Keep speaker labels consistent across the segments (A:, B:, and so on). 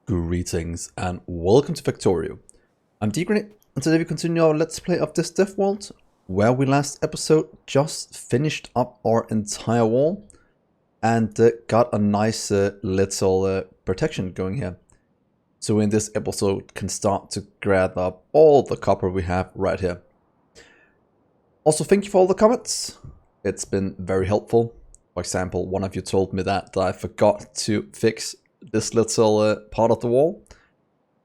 A: Greetings and welcome to Factorio. I'm Dgray, and today we continue our Let's Play of this DeathWorld, where we last episode just finished up our entire wall and got a nice little protection going here. So in this episode can start to grab up all the copper we have right here. Also, thank you for all the comments. It's been very helpful. For example, one of you told me that I forgot to fix this little part of the wall,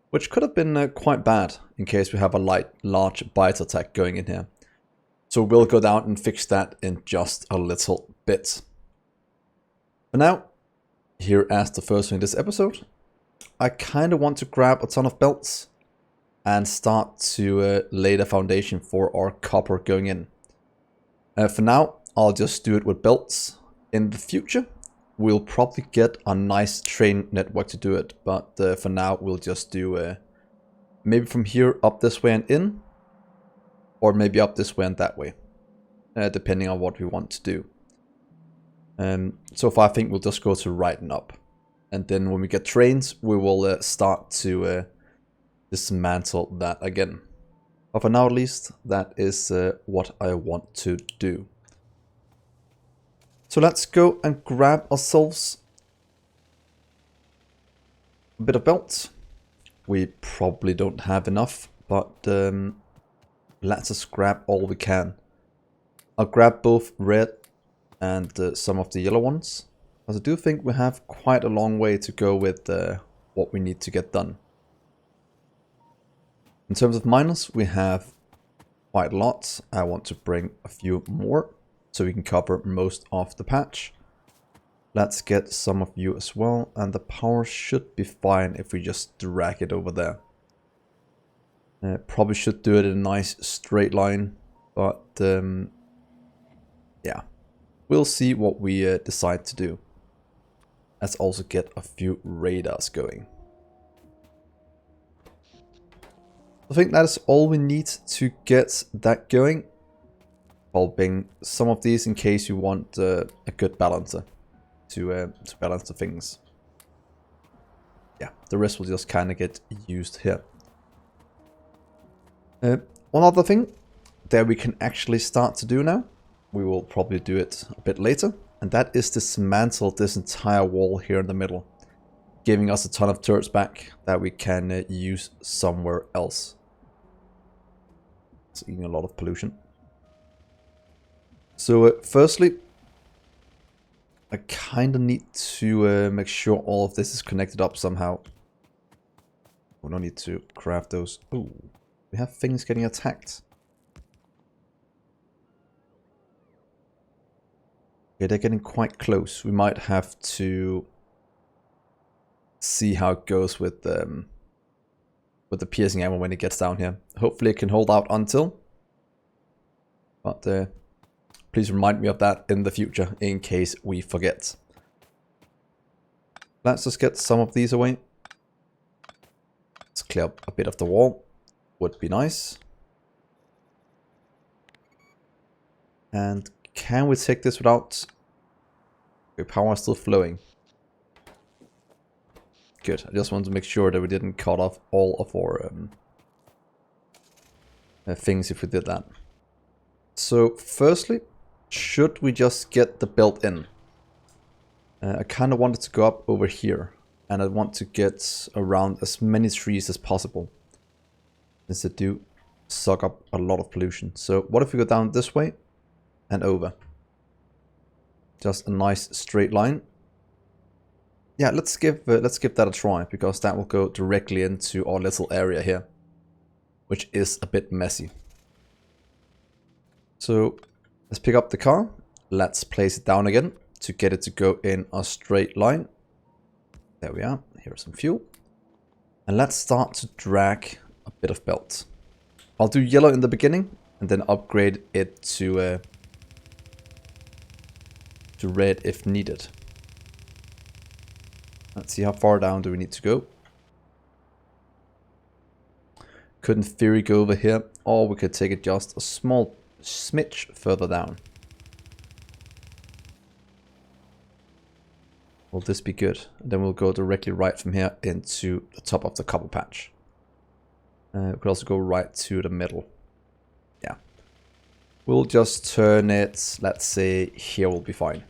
A: which could have been quite bad in case we have a large bite attack going in here. So we'll go down and fix that in just a little bit. For now, here as the first thing in this episode, I kind of want to grab a ton of belts and start to lay the foundation for our copper going in. For now, I'll just do it with belts. In the future, we'll probably get a nice train network to do it, but for now we'll just do maybe from here up this way and in, or maybe up this way and that way, depending on what we want to do. So far I think we'll just go to right and up, and then when we get trains we will start to dismantle that again. But for now at least, that is what I want to do. So let's go and grab ourselves a bit of belt. We probably don't have enough, but let's just grab all we can. I'll grab both red and some of the yellow ones, because I do think we have quite a long way to go with what we need to get done. In terms of miners, we have quite a lot. I want to bring a few more, so we can cover most of the patch. Let's get some of you as well, and the power should be fine if we just drag it over there. Probably should do it in a nice straight line, but yeah, we'll see what we decide to do. Let's also get a few radars going. I think that is all we need to get that going. Bulbing some of these in case you want a good balancer to balance the things. Yeah, the rest will just kind of get used here. One other thing that we can actually start to do now, we will probably do it a bit later, and that is dismantle this entire wall here in the middle, giving us a ton of turrets back that we can use somewhere else. It's eating a lot of pollution. So firstly, I kind of need to make sure all of this is connected up somehow. We don't need to craft those. Ooh, we have things getting attacked. Okay, they're getting quite close. We might have to see how it goes with the piercing ammo when it gets down here. Hopefully it can hold out until. But please remind me of that in the future, in case we forget. Let's just get some of these away. Let's clear up a bit of the wall. Would be nice. And can we take this without... Okay, power is still flowing. Good. I just wanted to make sure that we didn't cut off all of our things if we did that. So firstly, should we just get the belt in? I kind of wanted to go up over here, and I want to get around as many trees as possible, since they do suck up a lot of pollution. So what if we go down this way and over? Just a nice straight line. Yeah, let's give that a try, because that will go directly into our little area here, which is a bit messy. So let's pick up the car, let's place it down again to get it to go in a straight line. There we are, here's some fuel. And let's start to drag a bit of belt. I'll do yellow in the beginning and then upgrade it to red if needed. Let's see, how far down do we need to go? Could in theory go over here, or we could take it just a small smidge further down. Will this be good? And then we'll go directly right from here into the top of the copper patch. We could also go right to the middle. Yeah. We'll just turn it, let's say here will be fine.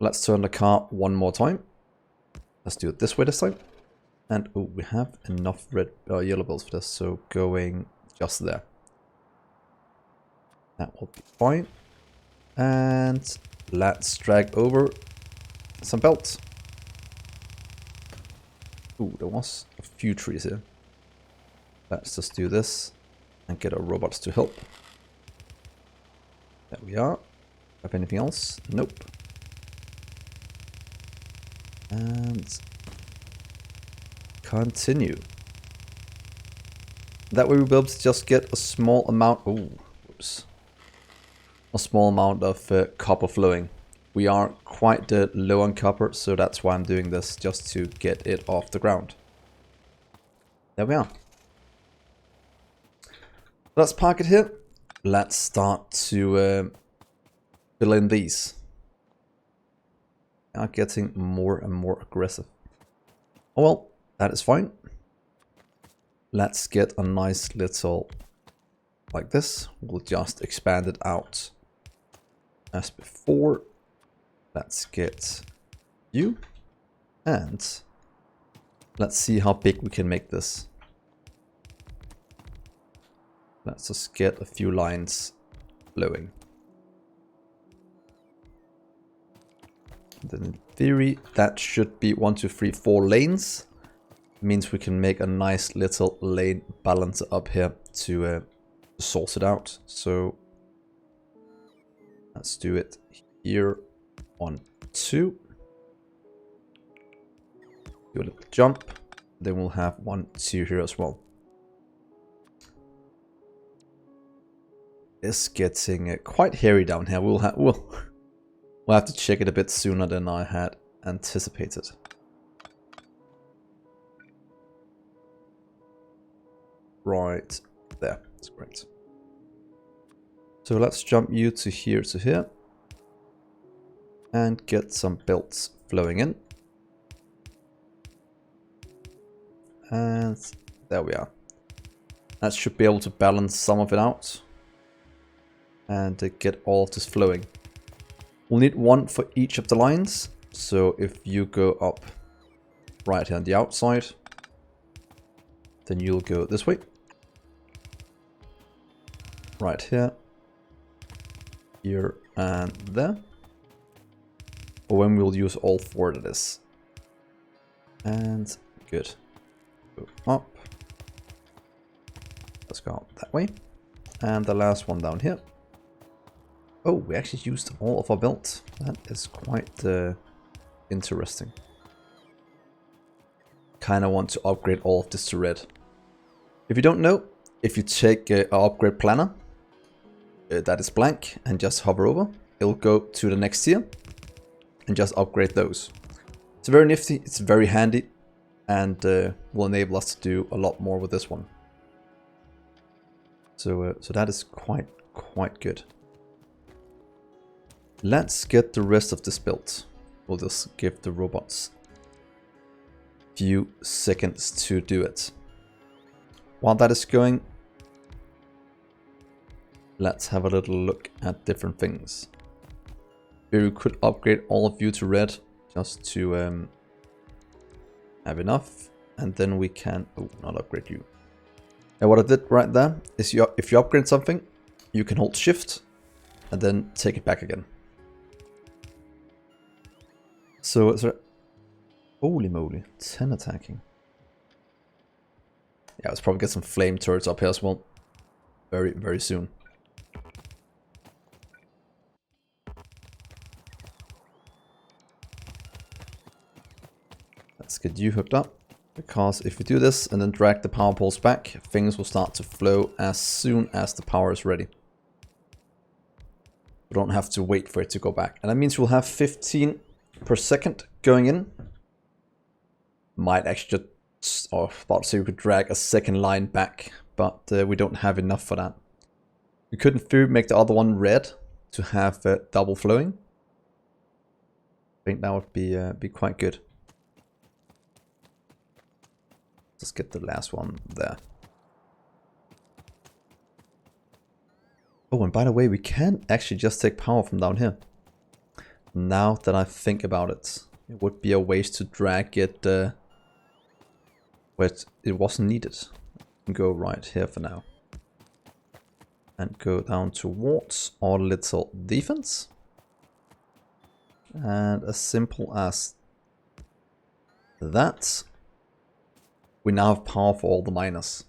A: Let's turn the car one more time. Let's do it this way this time. And oh, we have enough red yellow bolts for this, so going just there. That will be fine. And let's drag over some belts. Ooh, there was a few trees here. Let's just do this and get our robots to help. There we are. Have anything else? Nope. And continue. That way we'll be able to just get a small amount. Oh, whoops. A small amount of copper flowing. We are quite low on copper, so that's why I'm doing this, just to get it off the ground. There we are. Let's park it here. Let's start to fill in these. They are getting more and more aggressive. Oh well, that is fine. Let's get a nice little, like this. We'll just expand it out as before. Let's get you. And let's see how big we can make this. Let's just get a few lines flowing. Then in theory, that should be 1, 2, 3, 4 lanes. Means we can make a nice little lane balancer up here to source it out. So let's do it here. 1, 2. Do a little jump. Then we'll have 1, 2 here as well. It's getting quite hairy down here. We'll have to check it a bit sooner than I had anticipated. Right there. That's great. So let's jump you to here. And get some belts flowing in. And there we are. That should be able to balance some of it out. And get all of this flowing. We'll need 1 for each of the lines. So if you go up right here on the outside, then you'll go this way. Right here. Here and there. Or when we'll use all 4 of this. And good. Go up. Let's go up that way. And the last one down here. Oh, we actually used all of our belts. That is quite interesting. Kind of want to upgrade all of this to red. If you don't know, if you take our upgrade planner, that is blank, and just hover over, it'll go to the next tier and just upgrade those. It's very nifty, it's very handy, and will enable us to do a lot more with this one. So that is quite good. Let's get the rest of this built. We'll just give the robots a few seconds to do it. While that is going, let's have a little look at different things. We could upgrade all of you to red just to have enough, and then we can not upgrade you. And what I did right there is if you upgrade something, you can hold shift and then take it back again. So holy moly, 10 attacking. Yeah, let's probably get some flame turrets up here as well. Very soon. Let's get you hooked up. Because if we do this and then drag the power poles back, things will start to flow as soon as the power is ready. We don't have to wait for it to go back. And that means we'll have 15 per second going in. Might actually just, about to say we could drag a second line back, but we don't have enough for that. We couldn't make the other one red to have double flowing. think that would be quite good. Let's get the last one there. Oh, and by the way, we can actually just take power from down here. Now that I think about it, it would be a waste to drag it where it wasn't needed. Go right here for now. And go down towards our little defense. And as simple as that, we now have power for all the miners.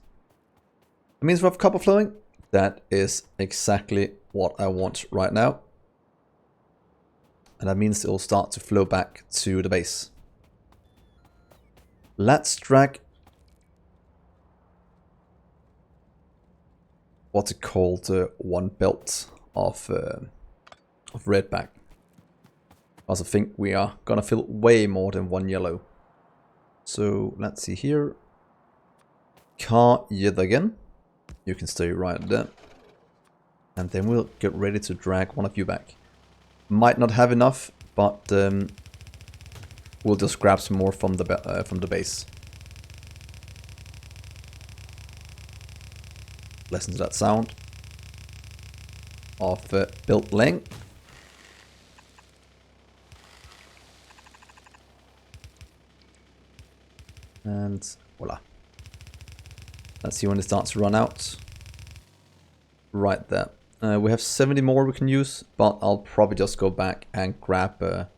A: It means we have copper flowing. That is exactly what I want right now. And that means it will start to flow back to the base. Let's drag what's it called, one belt of red back. Because I think we are gonna fill way more than one yellow. So let's see here. Car yet again. You can stay right there. And then we'll get ready to drag one of you back. Might not have enough, but we'll just grab some more from the base. Listen to that sound of built laying. And voila. Let's see when it starts to run out. Right there. We have 70 more we can use, but I'll probably just go back and grab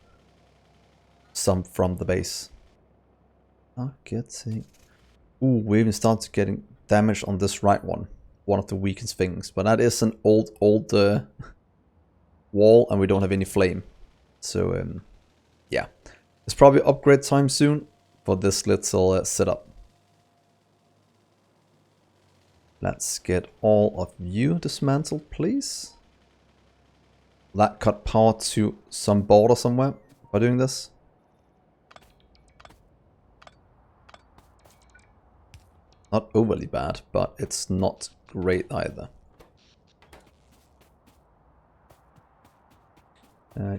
A: some from the base. Okay. Ooh, we even started getting damage on this right one. One of the weakest things. But that is an old wall, and we don't have any flame. So, yeah. It's probably upgrade time soon for this little setup. Let's get all of you dismantled, please. That cut power to some border somewhere by doing this. Not overly bad, but it's not great either.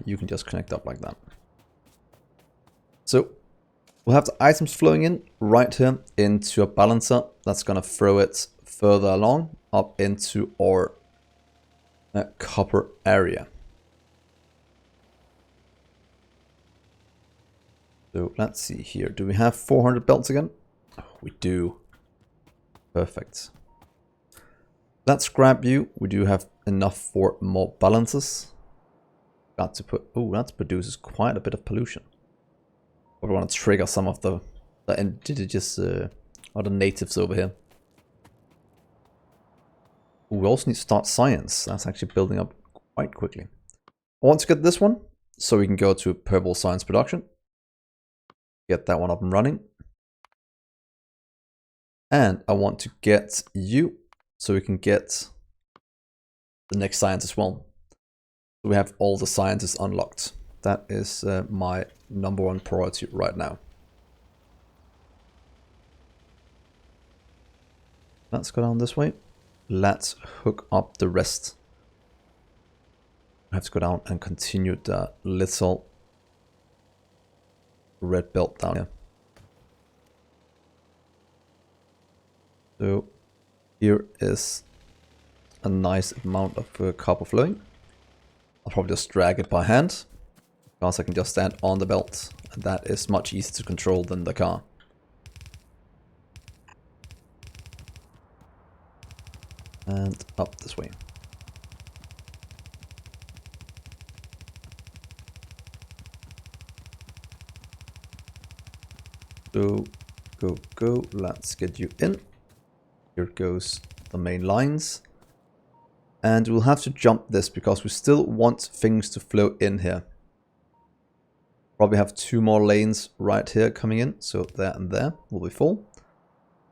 A: You can just connect up like that. So we'll have the items flowing in right here into a balancer. That's going to throw it further along up into our copper area. So let's see here. Do we have 400 belts again? Oh, we do. Perfect. Let's grab you. We do have enough for more balances. Got to put... Oh, that produces quite a bit of pollution. But we want to trigger some of the indigenous or the natives over here. Ooh, we also need to start science. That's actually building up quite quickly. I want to get this one so we can go to purple science production. Get that one up and running. And I want to get you so we can get the next science as well. So we have all the sciences unlocked. That is my #1 priority right now. Let's go down this way. Let's hook up the rest. I have to go down and continue the little red belt down here. So here is a nice amount of copper flowing. I'll probably just drag it by hand, because I can just stand on the belt, and that is much easier to control than the car. And up this way. Go, go, go. Let's get you in. Here goes the main lines. And we'll have to jump this because we still want things to flow in here. Probably have 2 more lanes right here coming in. So there and there will be full.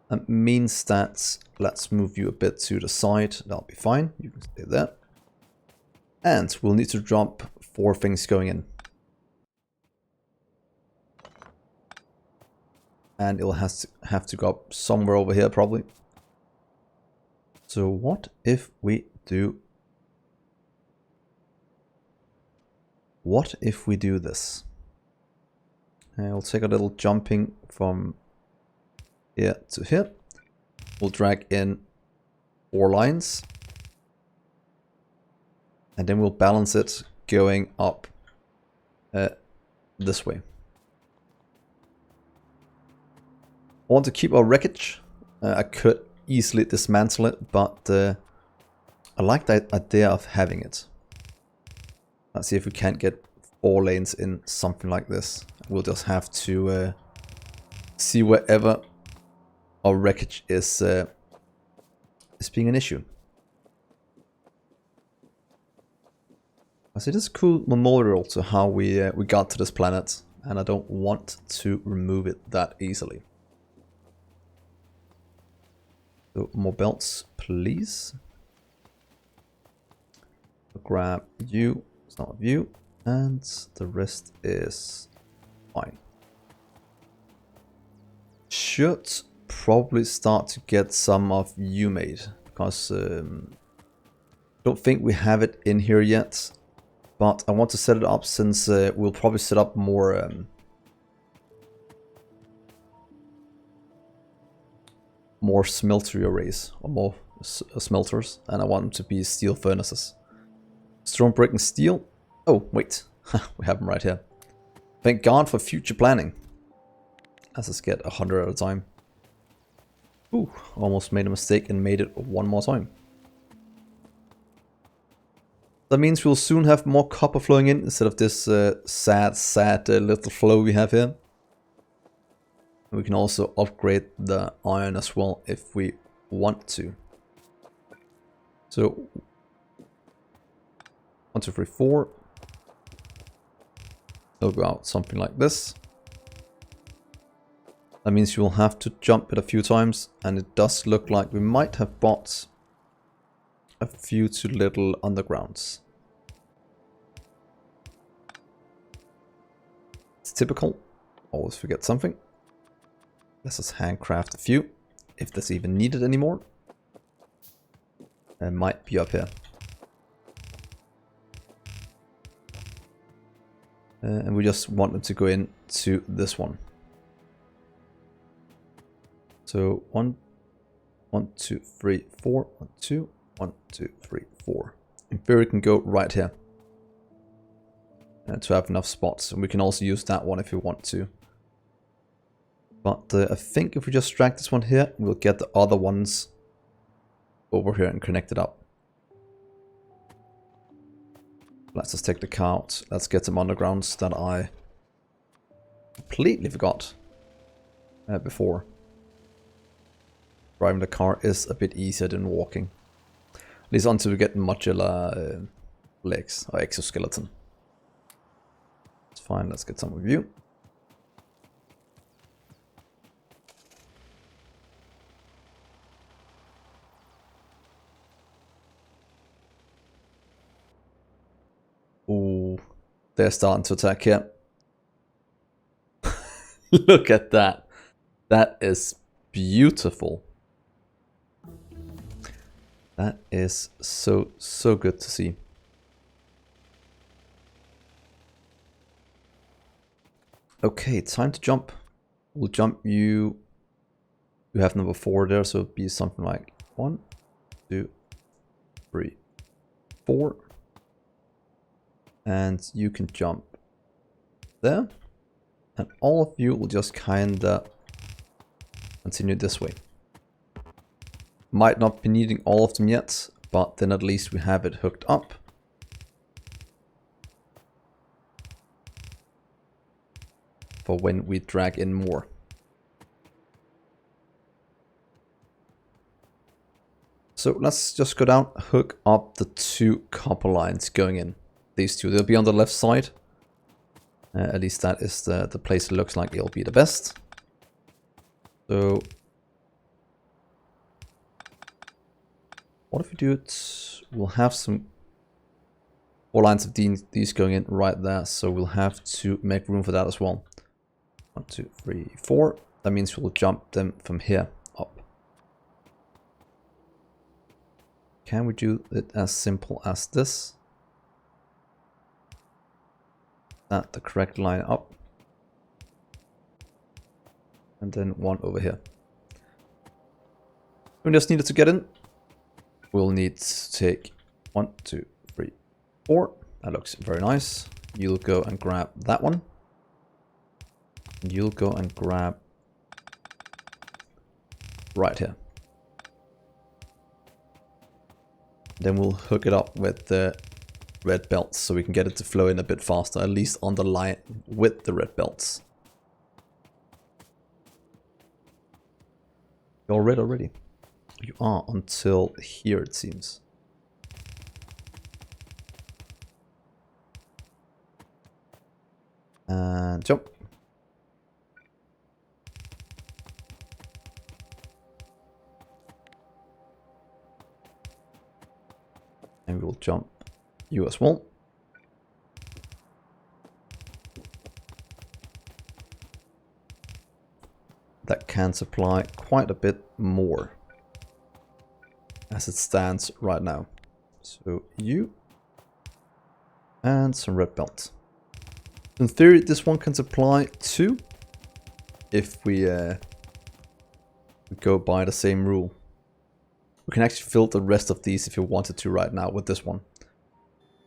A: That means that let's move you a bit to the side. That'll be fine. You can stay there. And we'll need to drop 4 things going in. And it'll have to go up somewhere over here probably. So what if we do... What if we do this? We'll take a little jumping from here to here. We'll drag in 4 lines. And then we'll balance it going up this way. I want to keep our wreckage. I could easily dismantle it, but I like the idea of having it. Let's see if we can't get 4 lanes in something like this. We'll just have to see wherever our wreckage is being an issue. It is a cool memorial to how we got to this planet, and I don't want to remove it that easily. So more belts, please. I'll grab you, some of you, and the rest is fine. Should probably start to get some of you made, because I don't think we have it in here yet. But I want to set it up since we'll probably set up more smeltery arrays, or more smelters, and I want them to be steel furnaces. Storm breaking steel. Oh, wait. We have them right here. Thank God for future planning. Let's just get 100 at a time. Ooh, almost made a mistake and made it one more time. That means we'll soon have more copper flowing in instead of this sad little flow we have here. We can also upgrade the iron as well if we want to. So 1, 2, 3, 4. It'll go out something like this. That means you will have to jump it a few times, and it does look like we might have bought a few too little undergrounds. It's typical. Always forget something. Let's just handcraft a few, if that's even needed anymore. It might be up here. And we just want them to go into this one. So 1, 2, 3, 4, 1, 2, 1, 2, 3, 4. In theory, it can go right here to have enough spots, and we can also use that one if we want to. But I think if we just drag this one here, we'll get the other ones over here and connect it up. Let's just take the car out. Let's get some undergrounds that I completely forgot before. Driving the car is a bit easier than walking. At least until we get modular legs or exoskeleton. It's fine, let's get some of you. Ooh, they're starting to attack here. Look at that. That is beautiful. That is so good to see. Okay, time to jump. We'll jump you. You have number 4 there, so it'll be something like 1, 2, 3, 4. And you can jump there. And all of you will just kinda continue this way. Might not be needing all of them yet, but then at least we have it hooked up. For when we drag in more. So let's just go down, hook up the 2 copper lines going in. These 2, they'll be on the left side. At least that is the place it looks like it'll be the best. So what if we do it? We'll have some 4 lines of these going in right there, so we'll have to make room for that as well. 1, 2, 3, 4. That means we'll jump them from here up. Can we do it as simple as this? That the correct line up. And then one over here. We just needed to get in. We'll need to take 1, 2, 3, 4. That looks very nice. You'll go and grab that one. And you'll go and grab right here. Then we'll hook it up with the red belts so we can get it to flow in a bit faster, at least on the line with the red belts. You're red already. You are until here, it seems. And jump. And we will jump you as well. That can supply quite a bit more as it stands right now. So you and some red belts. In theory, this one can supply 2 if we go by the same rule. We can actually fill the rest of these if you wanted to right now with this one.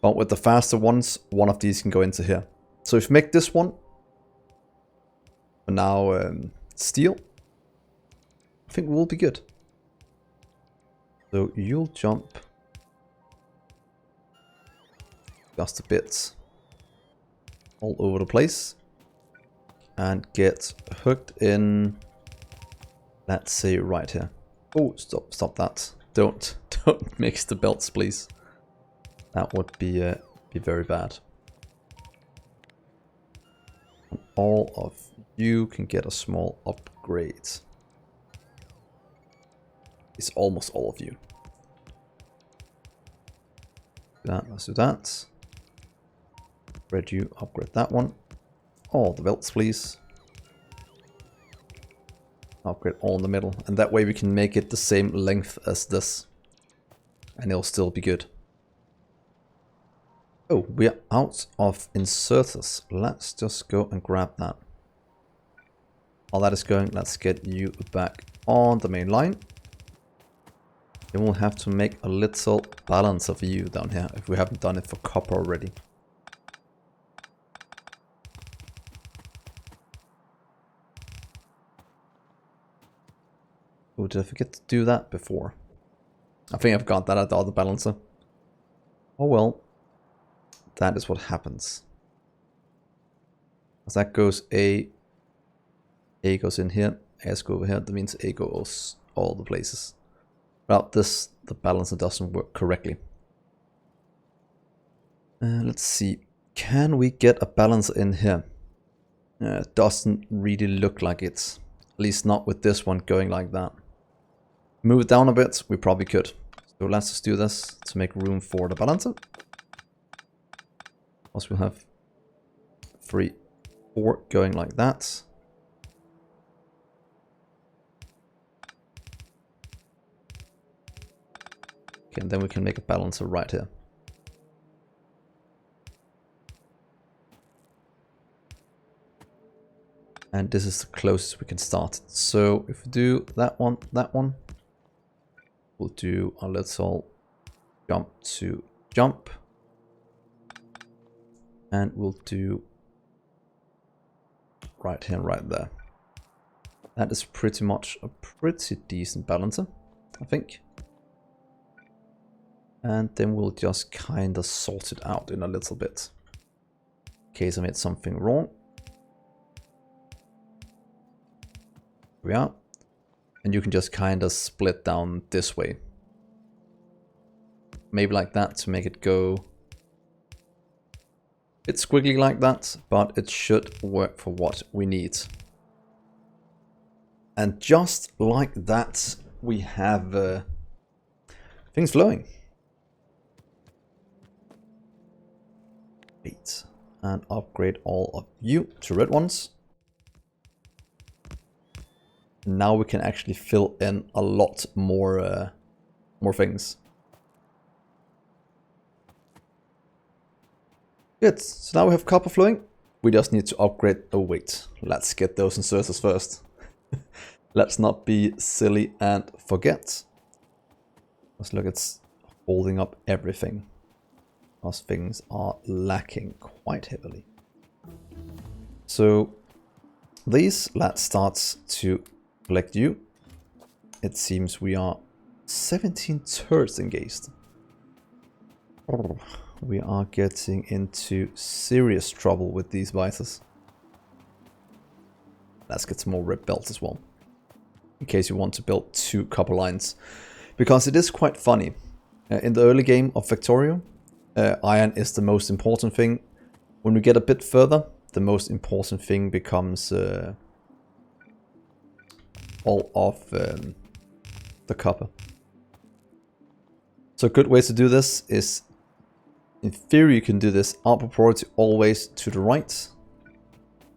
A: But with the faster ones, one of these can go into here. So if you make this one for now steel, I think we'll be good. So you'll jump just a bit all over the place and get hooked in, let's say right here. Oh, stop that. Don't mix the belts, please. That would be very bad. All of you can get a small upgrade. It's almost all of you. Let's do that. Upgrade you, upgrade that one. All the belts, please. Upgrade all in the middle. And that way we can make it the same length as this. And it'll still be good. Oh, we are out of inserters. Let's just go and grab that. While that is going, let's get you back on the main line. Then we'll have to make a little balance of you down here if we haven't done it for copper already. Oh, did I forget to do that before? I think I've got that at the other balancer. Oh well. That is what happens. As that goes A goes in here, S goes over here, that means A goes all the places. Without this, the balancer doesn't work correctly. Let's see. Can we get a balancer in here? It doesn't really look like it. At least not with this one going like that. Move it down a bit, we probably could. So let's just do this to make room for the balancer. Also we'll have 3, 4 going like that. Okay, and then we can make a balancer right here. And this is the closest we can start. So if we do that one, we'll do a little jump to jump. And we'll do right here and right there. That is pretty much a pretty decent balancer, I think. And then we'll just kind of sort it out in a little bit. In case I made something wrong. Here we are. And you can just kind of split down this way. Maybe like that to make it go a bit squiggly like that, but it should work for what we need. And just like that, we have things flowing. Great. And upgrade all of you to red ones. Now we can actually fill in a lot more things. Good, so now we have copper flowing. We just need to upgrade the weight. Let's get those inserters first. Let's not be silly and forget. Let's look, it's holding up everything. Those things are lacking quite heavily. So these, let's start to collect you. It seems we are 17 turrets engaged. We are getting into serious trouble with these vices. Let's get some more red belts as well, in case you want to build 2 copper lines. Because it is quite funny. In the early game of Factorio, iron is the most important thing. When we get a bit further, the most important thing becomes all of the copper. So a good way to do this is, in theory, you can do this output priority always to the right.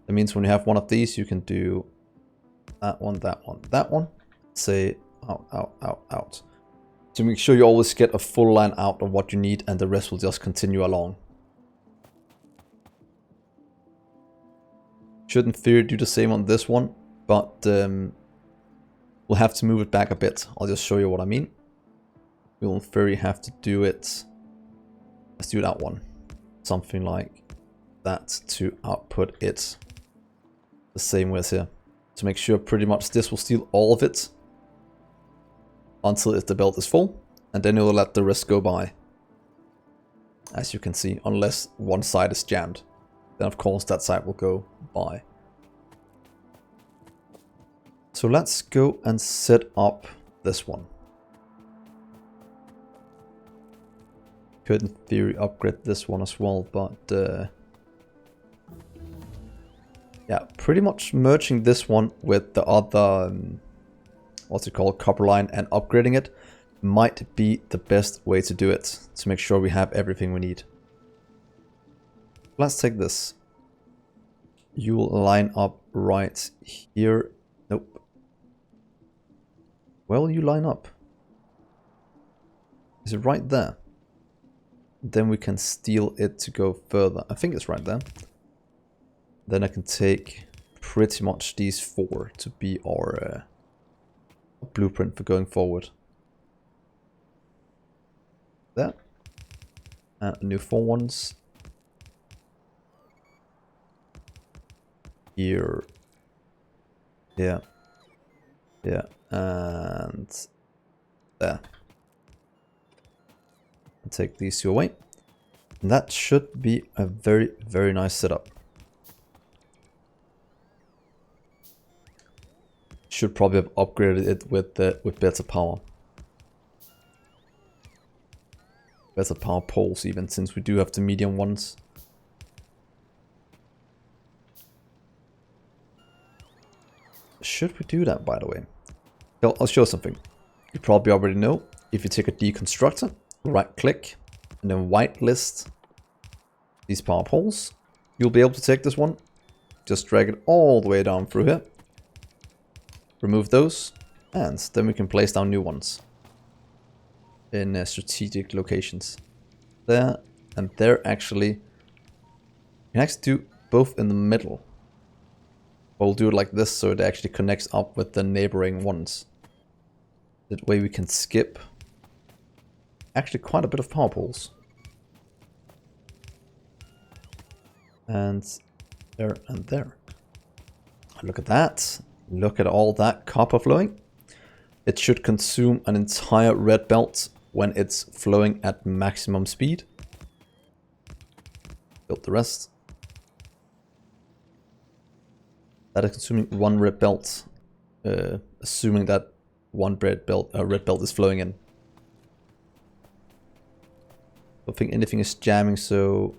A: That means when you have one of these, you can do that one, that one, that one. Say out, out, out, out. To make sure you always get a full line out of what you need, and the rest will just continue along. Should in theory do the same on this one, but we'll have to move it back a bit. I'll just show you what I mean. We'll in theory have to do it. Let's do that one. Something like that to output it the same way as here. To make sure pretty much this will steal all of it until the belt is full, and then it will let the rest go by. As you can see, unless one side is jammed. Then of course that side will go by. So let's go and set up this one. Could in theory upgrade this one as well, but yeah, pretty much merging this one with the other what's it called, copper line, and upgrading it might be the best way to do it, to make sure we have everything we need. Let's take this. You will line up right here. Nope. Where will you line up? Is it right there? Then we can steal it to go further. I think it's right there. Then I can take pretty much these 4 to be our blueprint for going forward. There. And new 4 ones. Here. Yeah. Yeah. And there. And take these 2 away. And that should be a very, very nice setup. Should probably have upgraded it with better power. Better power poles even, since we do have the medium ones. Should we do that, by the way? I'll show something. You probably already know. If you take a deconstructor, right click, and then whitelist these power poles, you'll be able to take this one, just drag it all the way down through here. Remove those, and then we can place down new ones in strategic locations. There and there, actually. You can actually do both in the middle. We'll do it like this so it actually connects up with the neighboring ones. That way we can skip actually quite a bit of power poles. And there and there. Look at that. Look at all that copper flowing. It should consume an entire red belt when it's flowing at maximum speed. Build the rest. That is consuming 1 red belt, assuming that 1 red belt is flowing in. I don't think anything is jamming, so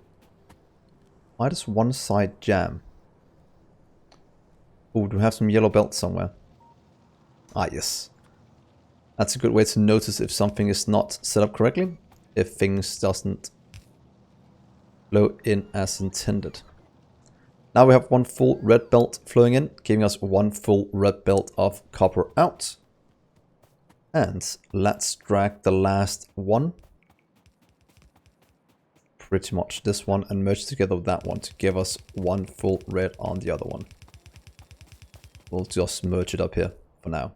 A: why does one side jam? Oh, do we have some yellow belts somewhere? Ah, yes. That's a good way to notice if something is not set up correctly, if things doesn't flow in as intended. Now we have 1 full red belt flowing in, giving us 1 full red belt of copper out. And let's drag the last one, pretty much this one, and merge together with that one to give us 1 full red on the other one. We'll just merge it up here for now.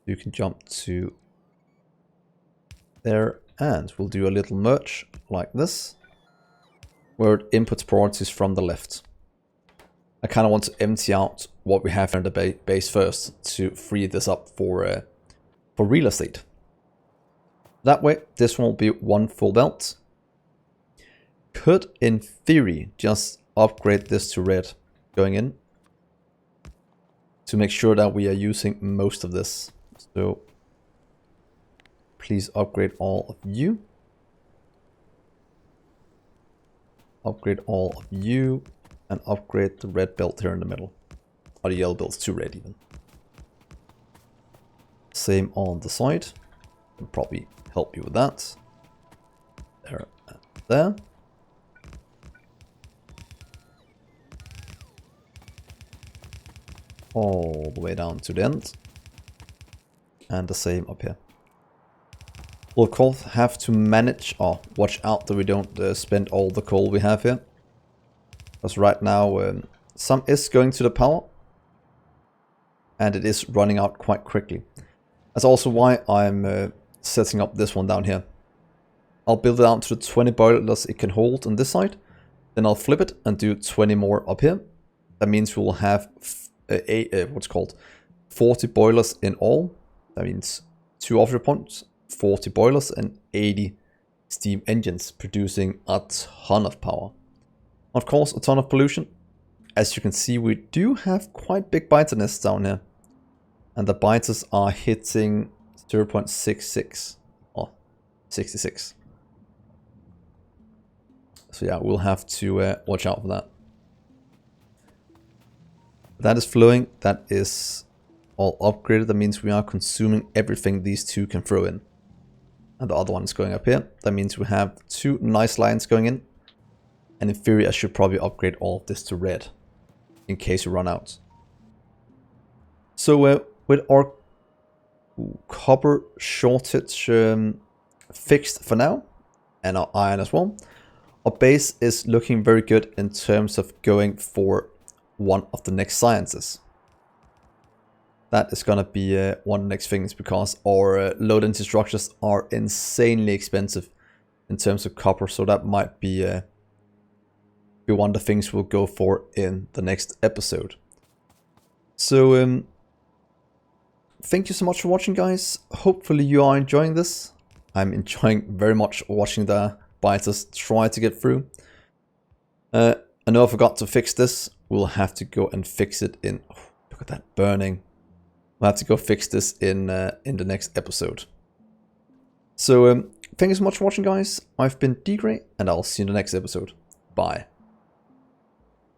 A: You can jump to there, and we'll do a little merge like this, where it inputs priorities from the left. I kind of want to empty out what we have in the base first to free this up for real estate. That way, this will be one full belt. Could, in theory, just upgrade this to red going in to make sure that we are using most of this. So please upgrade all of you. Upgrade all of you. And upgrade the red belt here in the middle. Or the yellow belt's too red even. Same on the side. Can probably help you with that. There and there. All the way down to the end. And the same up here. We'll of course have to manage or watch out that we don't spend all the coal we have here. Because right now some is going to the power. And it is running out quite quickly. That's also why I'm setting up this one down here. I'll build it out to the 20 boilers it can hold on this side. Then I'll flip it and do 20 more up here. That means we will have what's called 40 boilers in all. That means 2 offshore points, 40 boilers and 80 steam engines producing a ton of power. Of course, a ton of pollution. As you can see, we do have quite big biter nests down here. And the biters are hitting 0.66 or 66. So yeah, we'll have to watch out for that. That is flowing. That is all upgraded. That means we are consuming everything these two can throw in. And the other one is going up here. That means we have 2 nice lines going in. And in theory, I should probably upgrade all of this to red. In case we run out. So with our copper shortage fixed for now. And our iron as well. Our base is looking very good in terms of going for one of the next sciences. That is gonna be one of the next things because our low density structures are insanely expensive in terms of copper, so that might be one of the things we'll go for in the next episode. So thank you so much for watching, guys. Hopefully you are enjoying this. I'm enjoying very much watching the biters try to get through. I know I forgot to fix this. We'll have to go and fix it in... Oh, look at that burning. We'll have to go fix this in the next episode. So, thank you so much for watching, guys. I've been Dgray, and I'll see you in the next episode. Bye.